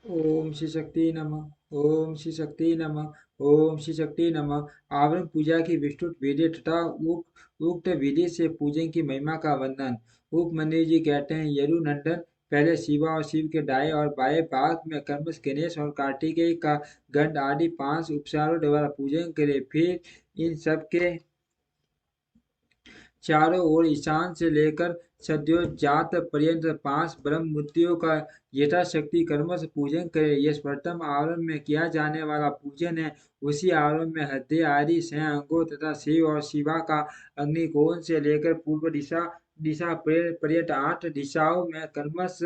ओम श्री शक्ति नमः। ओम श्री शक्ति नमः। ओम श्री शक्ति नमः। आवरण पूजा की विस्तृत विधि तथा उक्त विधि से पूजन की महिमा का वर्णन। उपमन्यु जी कहते हैं, यदुनंदन पहले शिवा और शिव के दाएं और बाएं भाग में कर्मश, गणेश और कार्तिकेय का गंध आदि 5 उपचारों द्वारा पूजन करे। फिर इन सब के चारों ओर ईशान से लेकर सद्योजात पर्यंत 5 ब्रह्म मूर्तियों का यथाशक्ति कर्मश पूजन करे। यह प्रथम आवरण में किया जाने वाला पूजन है। उसी आवरण में हृदय आदि 6 अंगों तथा शिव और शिवा का अग्निकोण से लेकर पूर्व दिशा दिशा पर्यंत 8 दिशाओं में कर्मश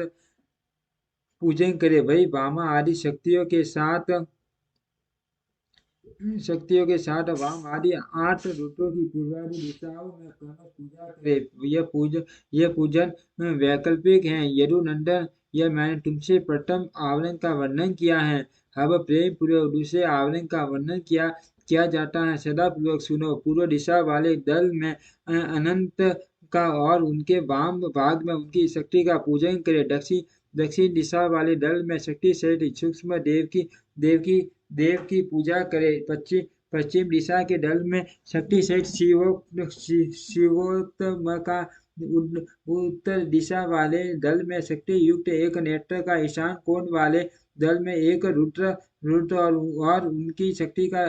पूजन करे। वही वामा आदि शक्तियों के साथ वाम आदि 8 रुद्रों की पूर्वादि दिशाओं में क्रमश पूजा करे। यह पूजन वैकल्पिक है। यदुनंदन, यह मैंने तुमसे प्रथम आवरण का वर्णन किया है। अब प्रेम पूर्वक दूसरे आवरण का वर्णन किया जाता है। सदा पूर्वक सुनो। पूर्व दिशा वाले दल में अनंत का और उनके वाम भाग में उनकी शक्ति का पूजन करे। दक्षिण दिशा वाले दल में शक्ति सहित सूक्ष्म देव की देव की पूजा करे। पश्चिम दिशा के दल में शक्ति सहित शिवोत्तम का, उत्तर दिशा वाले दल में शक्ति युक्त एक नेत्र का, ईशान कोण वाले दल में एक रुद्र और उनकी शक्ति का,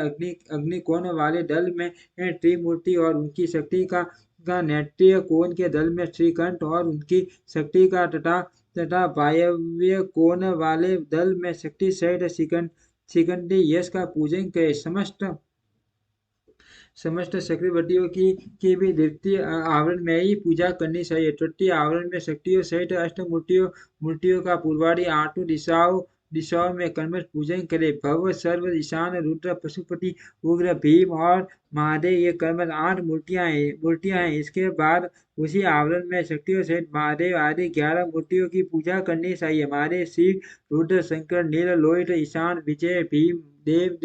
अग्नि कोण वाले दल में त्रिमूर्ति और उनकी शक्ति का नेत्रीय कोण के दल में श्रीकंठ और उनकी शक्ति का, तथा वायव्य कोण वाले दल में शक्ति सहित शिखंडी यश का पूजन करे। समस्त चक्रवर्तियों की भी द्वितीय आवरण में ही पूजा करनी चाहिए। तृतीय आवरण में शक्तियों सहित मूर्तियों का पूर्वादि 8 दिशाओं में कर्मश पूजन करे। भव, सर्व, ईशान, रुद्र, पशुपति, उग्र, भीम और महादेव, ये कर्मश 8 मूर्तियां हैं। इसके बाद उसी आवरण में शक्तियों सहित महादेव आदि 11 मूर्तियों की पूजा करनी चाहिए। महादेव, शिव, रुद्र, शंकर, नील, लोहित, ईशान, विजय, भीम, देव,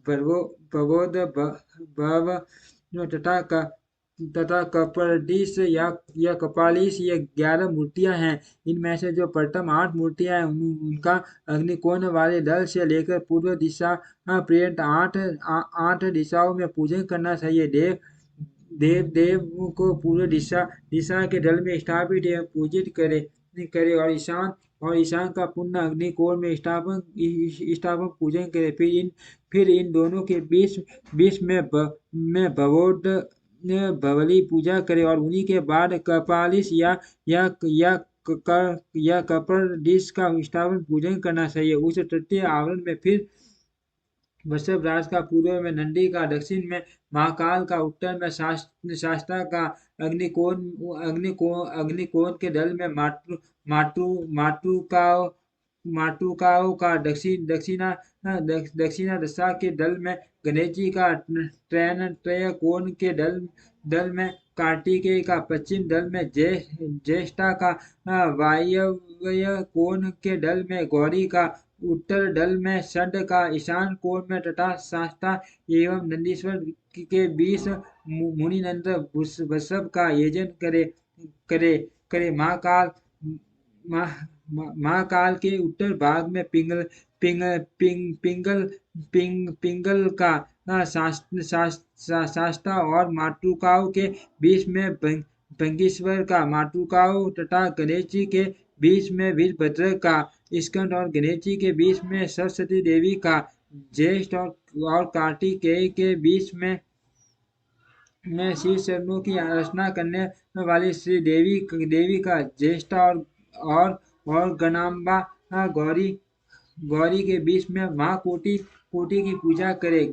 प्रबोध, भव तथा कपरदीश या कपालीश, ये 11 मूर्तियां हैं। इनमें से जो प्रथम 8 मूर्तियां हैं उनका अग्निकोण वाले दल से लेकर पूर्व दिशा पर्यंत 8 दिशाओं में पूजन करना चाहिए। देव को पूर्व दिशा के दल में स्थापित एवं पूजित करे और ईशान का पुण्य अग्निकोण में स्थापन पूजन करे। फिर इन दोनों के बीच में भवली पूजा करे और उन्हीं के बाद कपालिश या कपर्दिश का स्थापन पूजन करना चाहिए। उस तृतीय आवरण में फिर वृषभ राज का पूर्व में, नंदी का दक्षिण में, महाकाल का उत्तर में, शास्ता का अग्निकोण के दल में, मातृकाओं का दक्षिणा दशा के दल में, गणेश जी का त्रय कोण के दल में, कार्तिकेय का पश्चिम दल में, ज्येष्ठा का वायव्य कोण के दल में, गौरी का उत्तर दल में, षड का ईशान कोण में तथा शास्ता एवं नंदीश्वर के बीच मुनिनंद वृषभ का यजन करे। महाकाल के उत्तर भाग में पिंगल का शास्ता और मातृकाओं के बीच में बंगीश्वर का, मातृकाओं तथा गणेश जी के बीच में वीरभद्र का, स्कंद और गणेश जी के बीच में सरस्वती देवी का, ज्येष्ठ और कार्तिकेय के बीच में श्री चरणों की आराधना करने वाली श्री देवी का, ज्येष्ठा और गणाम्बा गौरी के बीच में महाकोटि की पूजा करे।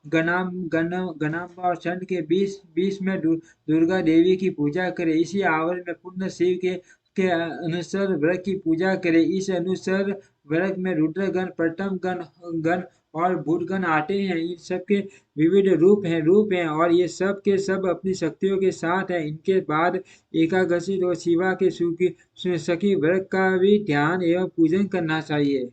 गणाम्बा और चंड के बीच में दुर्गा देवी की पूजा करे। इसी आवरण में पुण्य शिव के अनुसार व्रत की पूजा करे। इस अनुसार व्रत में रुद्रगण, प्रथम गण और भूतगण आते हैं। इन सबके विविध रूप हैं और ये सब के सब अपनी शक्तियों के साथ हैं। इनके बाद एकादशी और शिवा के सखी व्रत का भी ध्यान एवं पूजन करना चाहिए।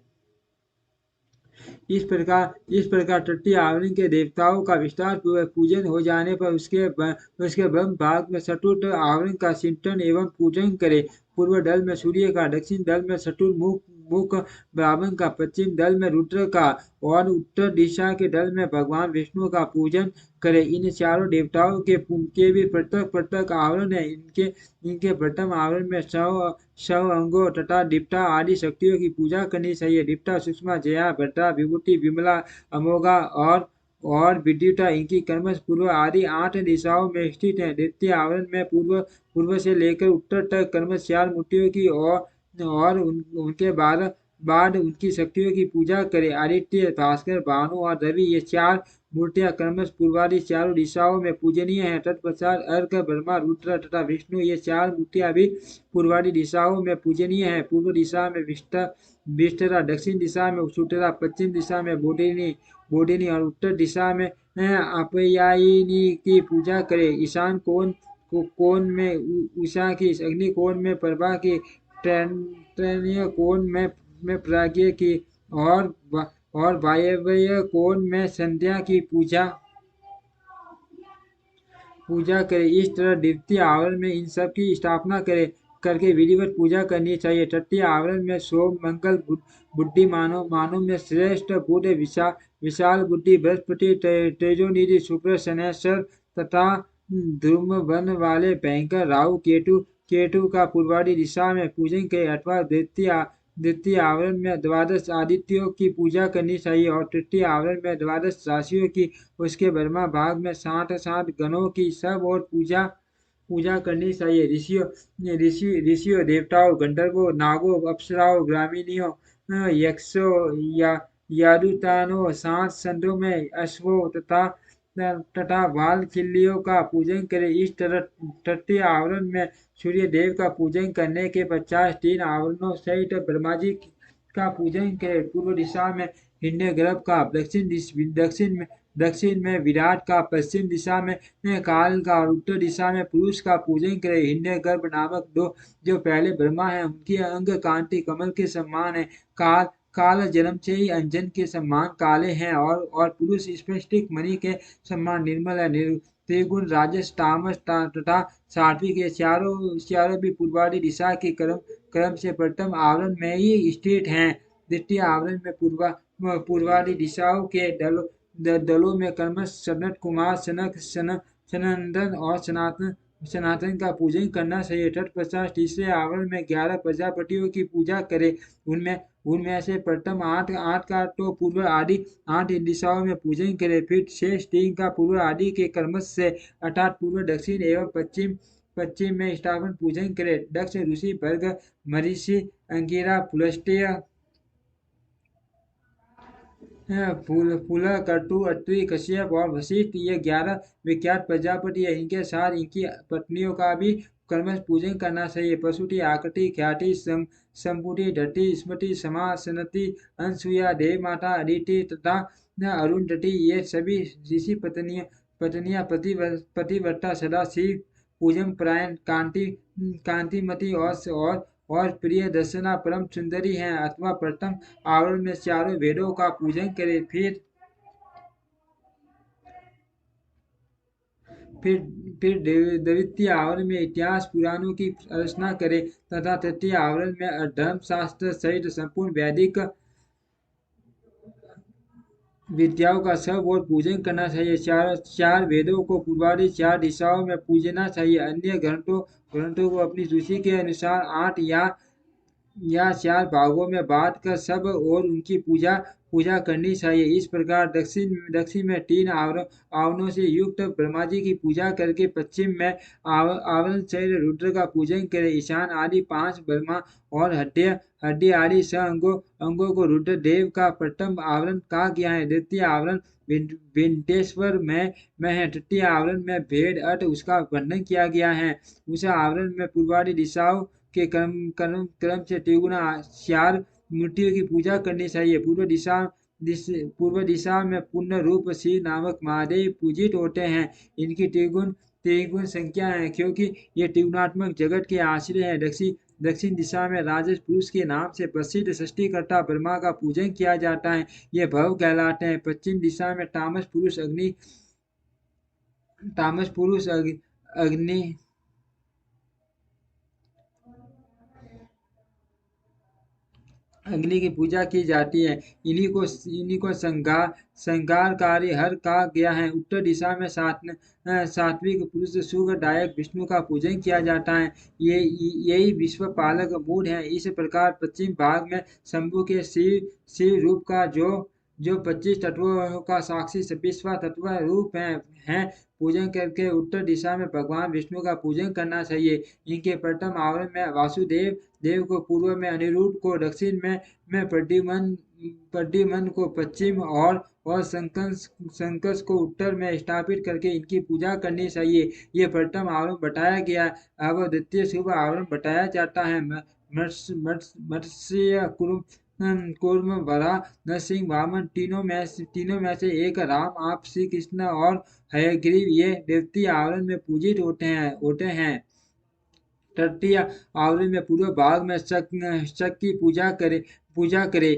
इस प्रकार तृतीय आवरण के देवताओं का विस्तार पूर्वक पूजन हो जाने पर उसके ब्रह्म भाग में चतुर्थ आवरण का चिंतन एवं पूजन करे। पूर्व दल में सूर्य का, दक्षिण दल में चतुर्मुख मुख ब्राह्मण का, पश्चिम दल में रुद्र का और उत्तर दिशा के दल में भगवान विष्णु का पूजन करें। इन चारों देवताओं के भी पृथक पृथक आवरण है। इनके इनके प्रथम आवरण में शव अंगों तथा दीप्ता आदि शक्तियों की पूजा करनी चाहिए। दीप्ता, सुषमा, जया, भद्रा, विभूति, विमला, अमोघा और विद्युता इनकी क्रमश पूर्व आदि 8 दिशाओं में स्थित है। द्वितीय आवरण में पूर्व पूर्व से लेकर उत्तर तक क्रमश 4 मूर्तियों की और उनके बाद उनकी शक्तियों की पूजा करें। आदित्य, भास्कर, भानु और रवि ये 4 मूर्तियां क्रमश पूर्वादि चारों दिशाओं में पूजनीय हैं। तत्पश्चात अर्क, ब्रह्मा, रुद्र तथा विष्णु ये 4 मूर्तियां भी पूर्वादि दिशाओं में पूजनीय हैं। पूर्व दिशा में विष्टरा, दक्षिण दिशा में सुतरा, पश्चिम दिशा में बोधिनी और उत्तर दिशा में अपयायिनी की पूजा करें। ईशान कोण में उषा की, अग्नि कोण में प्रभा की, तैतृय कोण में प्राज्ञ की और वायव्य कोण में संध्या की पूजा करें। इस तरह द्वितीय आवरण में इन सब की स्थापना करके विधिवत पूजा करनी चाहिए। तृतीय आवरण में सोम, मंगल, बुद्धिमानों में श्रेष्ठ बुध, विशाल बुद्धि, बृहस्पति, तेजोनिधि, शुक्र, शनैश्वर तथा धूम्रवन वाले भयंकर राहु, केतु का पूर्वादि दिशा में पूजन करें। अथवा द्वितीय आवरण में द्वादश आदित्यों की पूजा करनी चाहिए और तृतीय आवरण में द्वादश राशियों की, उसके ब्रह्मा भाग में 60 गणों की सब और पूजा करनी चाहिए। ऋषियों, देवताओं, गंधर्वों, नागों, अप्सराओं, ग्रामीणियों, यक्षों या यादुतानों, 60 संतों में अश्वों तथा बाल खिल्लियों का पूजन करें। इस तरह तृतीय आवरण में सूर्य देव का पूजन करने के पश्चात 3 आवरणों सहित ब्रह्मा जी का पूजन करें। पूर्व दिशा में हिरण्यगर्भ का, दक्षिण में विराट का, पश्चिम दिशा में काल का और उत्तर दिशा में पुरुष का पूजन करें। हिरण्यगर्भ नामक दो जो पहले ब्रह्मा है उनकी अंग कांति कमल के समान है। काल जन्म से ही अंजन के समान काले हैं और पुरुष स्फटिक मणि के समान निर्मल है। त्रिगुण, राजस, तामस तथा सात्विक ये चारों भी पूर्वादि दिशा के क्रम से प्रथम आवरण में ही स्थित हैं। द्वितीय आवरण में पूर्वादि दिशाओं के दलों में क्रमश सनत कुमार, सनंदन और सनातन का पूजन करना चाहिए। तत्पश्चात तीसरे आवरण में 11 प्रजापतियों की पूजा करें। उनमें से प्रथम आठ का तो पूर्व आदि 8 दिशाओं में पूजन करें। फिर शेष 3 का पूर्व आदि के क्रमश से अर्थात पूर्व, दक्षिण एवं पश्चिम में स्थापन पूजन करें। दक्ष ऋषि, भर्ग, मरीषि, अंगिरा, पुलस्त्य, पुलह, अत्रि, कश्यप और वशिष्ठ ये 11 विख्यात प्रजापति है। इनके साथ इनकी पत्नियों का भी क्रमश पूजन करना चाहिए। पशुति, आकृति, ख्याति, संपुटि, धति, स्मृति, समा, सनति, अनसुया, देव माता, अदिति तथा अरुंधति ये सभी ऋषि पत्नियां पतिव्रता, सदा शिव पूजन परायण, कांतिमती और प्रिय दर्शना परम सुंदरी हैं। अथवा प्रथम आवरण में चारों वेदों का पूजन करें। फिर द्वितीय आवरण में इतिहास पुराणों की रचना करें तथा तृतीय आवरण में धर्मशास्त्र सहित संपूर्ण वैदिक विद्याओं का सब और पूजन करना चाहिए। चार वेदों को पूर्वादि 4 दिशाओं में पूजना चाहिए। अन्य ग्रंथों को अपनी रुचि के अनुसार 8 या 4 भागों में बांट कर सब और उनकी पूजा करनी चाहिए। इस प्रकार दक्षिण में 3 आवरणों से युक्त ब्रह्मा जी की पूजा करके पश्चिम में आवरण सहित रुद्र का पूजन करें। ईशान आदि 5 ब्रह्मा और हड्डी आदि अंगों को रुद्र देव का प्रथम आवरण कहा गया है। द्वितीय आवरण विंटेश्वर में है। तृतीय आवरण में भेद अर्थ उसका वर्णन किया गया है। उस आवरण में पूर्वादि दिशाओं के क्रम से त्रिगुणा 4 मूर्तियों की पूजा करनी चाहिए। पूर्व दिशा में पूर्ण रूप शिव नामक महादेव पूजित होते हैं। इनकी त्रिगुण संख्या है क्योंकि ये त्रिगुणात्मक जगत के आश्रय हैं। दक्षिण दिशा में राजस पुरुष के नाम से प्रसिद्ध सृष्टिकर्ता ब्रह्मा का पूजन किया जाता है। ये भव कहलाते हैं। पश्चिम दिशा में तामस पुरुष अग्नि अग्नि की पूजा की जाती है। इन्हीं को संगारकारी हर कहा गया है। उत्तर दिशा में सात्विक पुरुष सुखदायक विष्णु का पूजन किया जाता है। यही विश्व पालक मूड है। इस प्रकार पश्चिम भाग में शंभु के शिव रूप का जो 25 तत्वों का साक्षी 26वां तत्व रूप है पूजन करके उत्तर दिशा में भगवान विष्णु का पूजन करना चाहिए। इनके प्रथम आवरण में वासुदेव देव को पूर्व में, अनिरुद्ध को दक्षिण में प्रद्युम्न को पश्चिम और संकस को उत्तर में स्थापित करके इनकी पूजा करनी चाहिए। ये प्रथम आवरण बताया गया। अब द्वितीय शुभ आवरण बताया जाता है। मत्स्य कूर्म वराह नरसिंह वामन तीनों में से एक राम आप श्री कृष्ण और हयग्रीव ये द्वितीय आवरण में पूजित होते हैं। तृतीय आवरण में पूर्व भाग में शक की पूजा करे।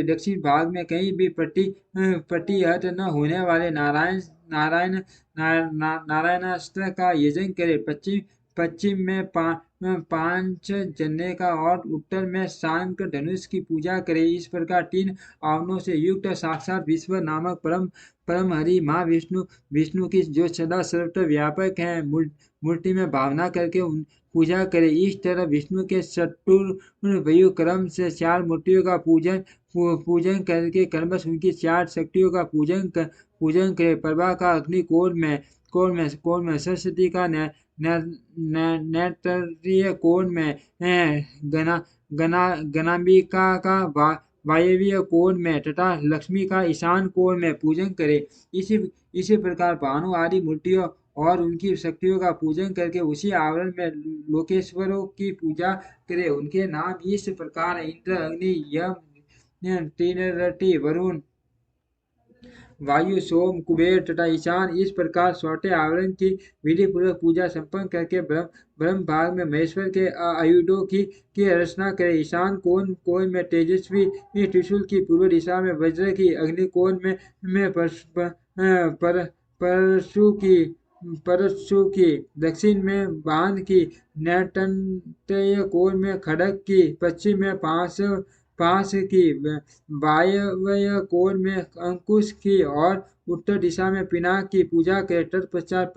दक्षिण भाग में कहीं भी प्रतिहत न होने वाले नारायणास्त्र का यजन करे। पश्चिम में पांच जन्य का और उत्तर में शांक धनुष की पूजा करे। इस प्रकार 3 आवरणों से युक्त साक्षात विश्व नामक परम हरि माँ विष्णु की जो सदा सर्वत्र व्यापक है मूर्ति में भावना करके पूजा करे। इस तरह विष्णु के चतुर्व्यूह क्रम से 4 मूर्तियों का पूजन करके क्रमश उनकी 4 शक्तियों का पूजन करे। प्रभा का अग्नि कोण में सरस्वती का नैर्ऋत्य कोण में गणाम्बिका का वायव्य कोण में तथा लक्ष्मी का ईशान कोण में पूजन करे। इसी प्रकार भानु आदि मूर्तियों और उनकी शक्तियों का पूजन करके उसी आवरण में लोकेश्वरों की पूजा करे। उनके नाम इस प्रकार है: इंद्र, अग्नि, यम, तीनरटी, वरुण, वायु, सोम, कुबेर तथा ईशान। इस प्रकार 6वें आवरण की विधि पूर्वक पूजा संपन्न करके ब्रह्म भाग में महेश्वर के आयुधों की रचना करे। ईशान कोण में तेजस्वी त्रिशूल की, पूर्व दिशा में वज्र की, अग्नि कोण में परशु की, दक्षिण में बाण की, नैर्ऋत्य कोण में खड्ग की, पश्चिम में पाश की, वायव्य कोण में अंकुश की और उत्तर दिशा में पिनाक की पूजा करे। तत्पश्चात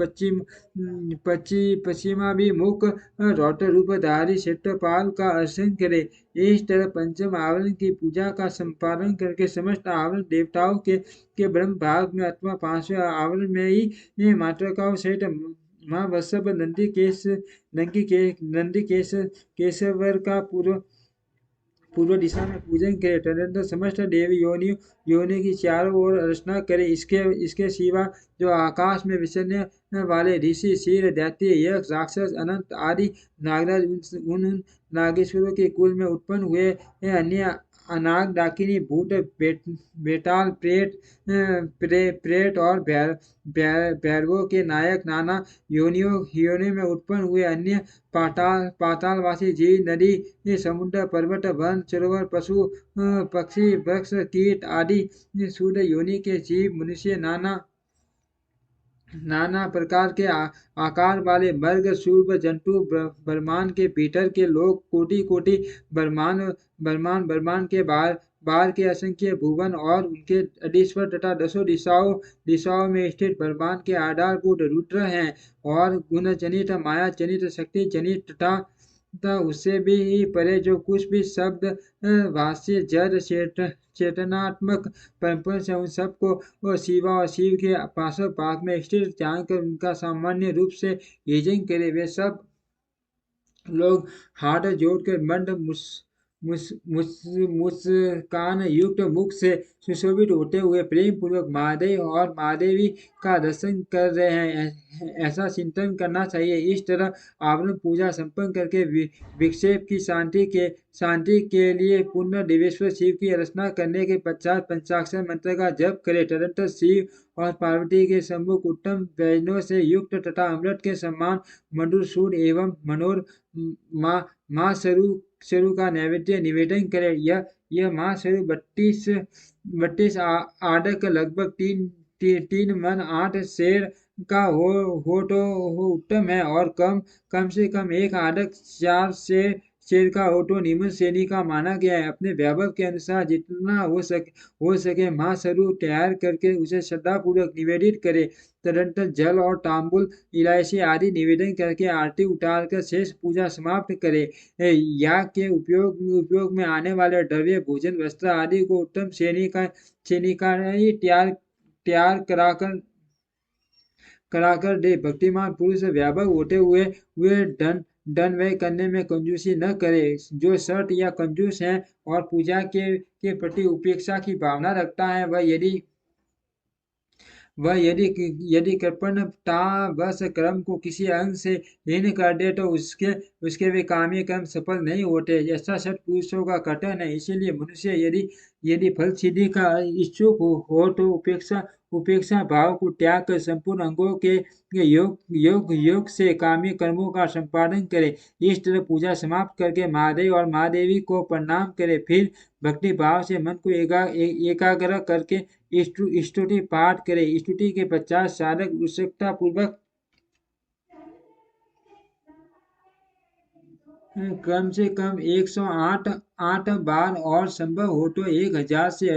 पश्चिमाभिमुख रौद्र रूपधारी क्षेत्रपाल का दर्शन करे। इस तरह पंचम आवरण की पूजा का संपादन करके समस्त आवरण देवताओं के ब्रह्म भाग में अथवा 5वें आवरण में ही मातृकाओं सहित माँ वत्सव केशवर का पूर्व दिशा में पूजन करे। तदनंतर समस्त देवी योनियों की चारों ओर अर्चना करे। इसके सिवा जो आकाश में विचरने वाले ऋषि, सिर, दैत्य, यक्ष, राक्षस, अनंत आदि नागराज उन नागेश्वरों के कुल में उत्पन्न हुए अन्य अनाग, डाकिनी, भूत, बेताल, प्रेत और भैरवों के नायक, नाना योनियों में उत्पन्न हुए अन्य पातालवासी जीव, नदी, समुद्र, पर्वत, वन, सरोवर, पशु, पक्षी, वृक्ष, कीट आदि शूद्र योनि के जीव, मनुष्य, नाना प्रकार के आकार वाले मर्ग, शूर्प जंतु, ब्रह्मांड के भीतर के लोग, कोटि ब्रह्मांड के बाहर के असंख्य भुवन और उनके अधीश्वर तथा 10 दिशाओं में स्थित ब्रह्मांड के आधारभूत रुद्र हैं और गुण जनित, माया जनित, शक्ति जनित तथा उससे भी परे जो कुछ भी शब्द, भाष्य, जड़, चेतनात्मक परंपरा से उन सबको शिवा और शिव के पार्श्व भाग में स्थित जानकर उनका सामान्य रूप से यजन करे। वे सब लोग हाथ जोड़कर मंद मुस्कान युक्त मुख से सुशोभित होते हुए प्रेम पूर्वक महादेव और महादेवी का दर्शन कर रहे हैं, ऐसा चिंतन करना चाहिए। इस तरह आवरण पूजा संपन्न करके विक्षेप की शांति के लिए पुनः देवेश्वर शिव की अर्चना करने के पश्चात पंचाक्षर मंत्र का जप करे। तदनंतर शिव और पार्वती के सम्मुख उत्तम व्यंजनों से युक्त तथा अमृत के समान मधुर, सूद एवं मनोर माँ सरू का नैवेद्य निवेदन करे। यह माँ सरू 32 आडक लगभग 3 मन 8 सेर का हो तो उत्तम है और कम से कम 1 आडक 4 शेर का ओटो निम्न श्रेणी का माना गया है। अपने वैभव के अनुसार जितना हो सके महासरू तैयार करके उसे श्रद्धापूर्वक निवेदित करे। तदनंतर जल और तांबुल इलायची आदि निवेदन करके आरती उतारकर शेष पूजा समाप्त करे। याग के उपयोग में आने वाले द्रव्य भोजन वस्त्र आदि को उत्तम श्रेणी का ही तैयार कराकर दे। भक्तिमान पुरुष वैभव होते हुए धन व्यय करने में कंजूसी न करे। जो शर्त या कंजूस है और पूजा के प्रति उपेक्षा की भावना रखता है, वह यदि कृपणतावश कर्म को किसी अंग से हीन कर दे तो उसके वे काम्य कर्म सफल नहीं होते। ऐसा सत्पुरुषों का कथन है। इसीलिए मनुष्य यदि फल सिद्धि का इच्छुक हो तो उपेक्षा भाव को त्याग कर संपूर्ण अंगों के योग से काम्य कर्मों का संपादन करे। इस तरह पूजा समाप्त करके महादेव और महादेवी को प्रणाम करे। फिर भक्ति भाव से मन को एकाग्र करके स्तुति पाठ करे। स्तुति के पश्चात साधक उत्सुकता पूर्वक कम से कम 108 बार और संभव हो तो 1000 से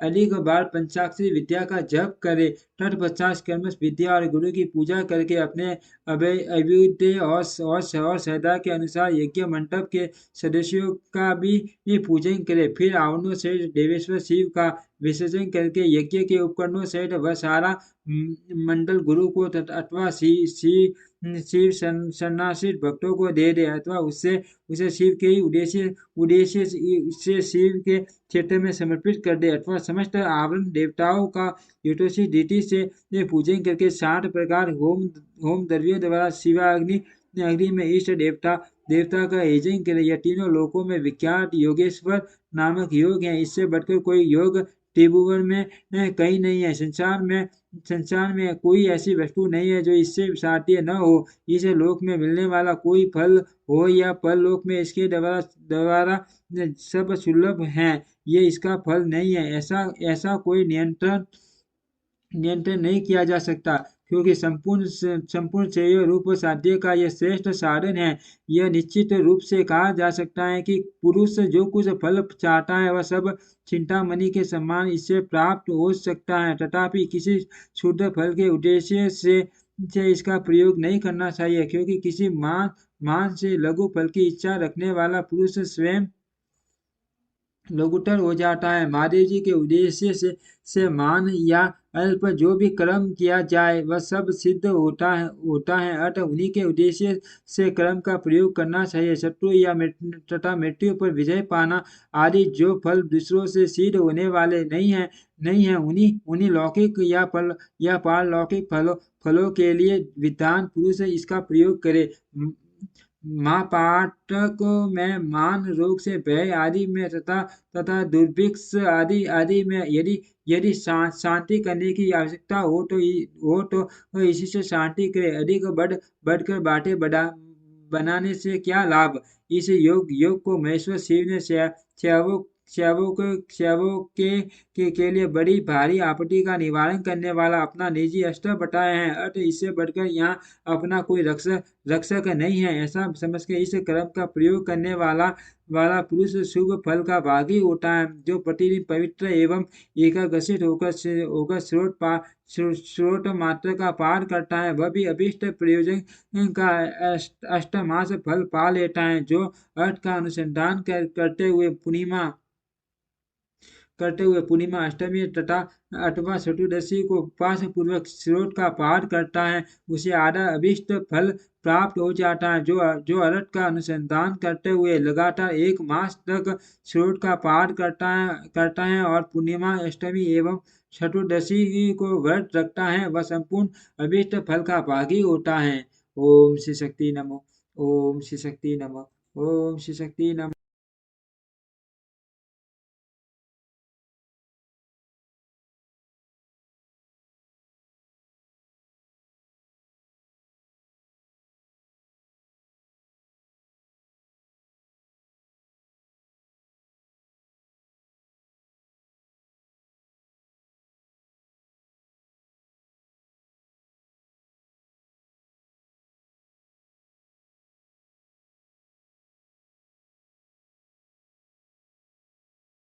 अधिक बार पंचाक्षरी विद्या का जप करे। तत्पश्चात कर्मठ विद्या और गुरु की पूजा करके अपने अभ्युदय और श्रद्धा के अनुसार यज्ञ मंडप के सदस्यों का भी पूजन करे। फिर आवरणों से देवेश्वर शिव का विसर्जन करके यज्ञ के उपकरणों सहित वह सारा मंडल गुरु को अथवा शिव सन्नासित भक्तों को दे अथवा उसे शिव के ही उद्देश्य से शिव के क्षेत्र में समर्पित कर दे अथवा समस्त आवरण देवताओं का यथोचित रीति से पूजन करके 60 प्रकार होम द्रव्यों द्वारा अग्नि में इष्ट देवता का यजन करे। यह तीनों लोकों में विख्यात योगेश्वर नामक योग है। इससे बढ़कर कोई योग त्रिभुवन में कहीं नहीं है। संसार में कोई ऐसी वस्तु नहीं है जो इससे साध्य न हो। इस लोक में मिलने वाला कोई फल हो या परलोक में इसके द्वारा सब सुलभ है, ये इसका फल नहीं है। ऐसा कोई नियंत्रण नहीं किया जा सकता, क्योंकि संपूर्ण चेय रूप साध्य का यह श्रेष्ठ साधन है। यह निश्चित रूप से कहा जा सकता है कि पुरुष जो कुछ फल चाहता है वह सब चिंतामणि के समान इससे प्राप्त हो सकता है। तथापि किसी शुद्ध फल के उद्देश्य से इसका प्रयोग नहीं करना चाहिए, क्योंकि किसी मान से लघु फल की इच्छा रखने वाला पुरुष स्वयं लघुतर हो जाता है। महादेव जी के उद्देश्य से मान या अल्प जो भी कर्म किया जाए वह सब सिद्ध होता है। अतः उन्हीं के उद्देश्य से कर्म का प्रयोग करना चाहिए। शत्रु या तथा मृत्यु पर विजय पाना आदि जो फल दूसरों से सिद्ध होने वाले नहीं है उन्हीं लौकिक या पारलौकिक फलों के लिए विद्वान पुरुष इसका प्रयोग करे। महापातक में मान रोग से भय आदि में तथा दुर्भिक्ष आदि में यदि शांति करने की आवश्यकता हो तो इसी से शांति करे। अधिक बढ़कर बातें बनाने से क्या लाभ। इस योग को महेश्वर शिव ने शैवों के लिए बड़ी भारी आपत्ति का निवारण करने वाला अपना निजी अस्त्र बताया है। अतः इससे बढ़कर यहाँ अपना कोई रक्षक नहीं है। ऐसा समझ के इस कर्म का प्रयोग करने वाला पुरुष शुभ फल का भागी होता है। जो प्रतिदिन पवित्र एवं एकाग्रसित होकर स्रोत मात्र का पाठ करता है वह भी अभीष्ट प्रयोजन का अष्टमास फल पा लेता है। जो अर्थ का अनुसंधान करते हुए पूर्णिमा अष्टमी तथा अथवा चतुर्दशी को उपवास पूर्वक स्रोत का पाठ करता है उसे आधा अभीष्ट फल प्राप्त हो जाता है। जो अर्थ का अनुसंधान करते हुए लगातार 1 मास तक स्रोत का पाठ करता है और पूर्णिमा अष्टमी एवं चतुर्दशी को व्रत रखता है वह संपूर्ण अभीष्ट फल का भागी होता है। ओम श्री शक्ति नमो। ओम श्री शक्ति नमो। ओम श्री शक्ति नमो।